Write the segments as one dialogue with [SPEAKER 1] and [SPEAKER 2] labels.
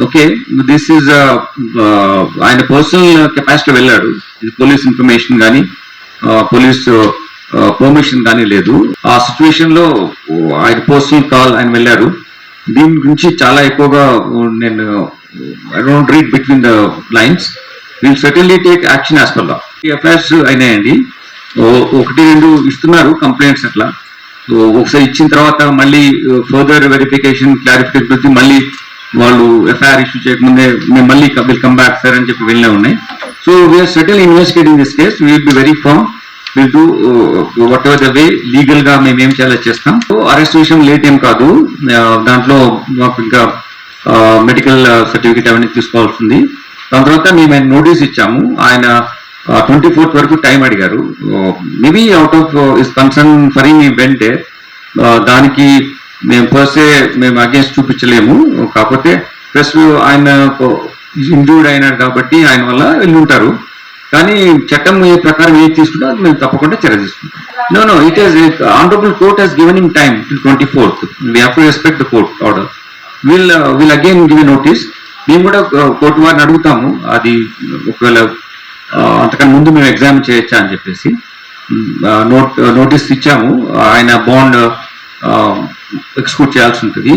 [SPEAKER 1] Okay this is ఆయన personal capacity వెళ్ళాడు, police information కానీ పోలీస్ పర్మిషన్ కానీ లేదు. ఆ సిచ్యువేషన్ లో ఆయన పర్సనల్ కాల్ ఆయన వెళ్ళారు. దీని గురించి చాలా ఎక్కువగా నేను I don't read between the lines. Will certainly take action as per law. FIRs అయినాయండి, ఒకటి రెండు ఇస్తున్నారు కంప్లైంట్స్ అట్లా. ఒకసారి ఇచ్చిన తర్వాత మళ్ళీ ఫర్దర్ వెరిఫికేషన్ క్లారిఫికేషన్ మళ్ళీ వాళ్ళు ఎఫ్ఐఆర్ ఇష్యూ చేయకముందే మేము మళ్ళీ విల్ కమ్ బ్యాక్ సార్ అని చెప్పి వెళ్ళే ఉన్నాయి. So we are certainly investigating this case. Will be very firm, will do whatever the way legal గా మేము ఏం చేయాలో చేస్తాం. సో అరెస్ట్ విషయం లేట్ ఏం కాదు, దాంట్లో మాకు ఇంకా మెడికల్ సర్టిఫికేట్ అవన్నీ తీసుకోవాల్సింది. దాని తర్వాత మేము ఆయన నోటీస్ ఇచ్చాము. ఆయన 24th వరకు టైం అడిగారు. Maybe out of is concern for ఈ వెంట్ డే, దానికి మేము పర్సే మేము అగేన్స్ట్ చూపించలేము. కాకపోతే ప్లస్ ఆయన ఇంజూర్డ్ అయినాడు కాబట్టి ఆయన వల్ల వెళ్ళి ఉంటారు. కానీ చట్టం ఏ ప్రకారం ఏది తీసుకుంటే అది మేము తప్పకుండా చర్య తీసుకుంటాం. No it is honourable court has given him time till 24th. We have to respect the court order. Will again give a notice. మేము కూడా కోర్టు వారిని అడుగుతాము, అది ఒకవేళ అంతకన్నా ముందు మేము ఎగ్జామ్ చేయొచ్చా అని చెప్పేసి నోటీస్ ఇచ్చాము. ఆయన బాండ్ ఎక్స్క్యూట్ చేయాల్సి ఉంటుంది.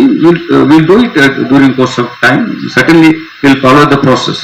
[SPEAKER 1] Will do it during course of time. Certainly will follow the process.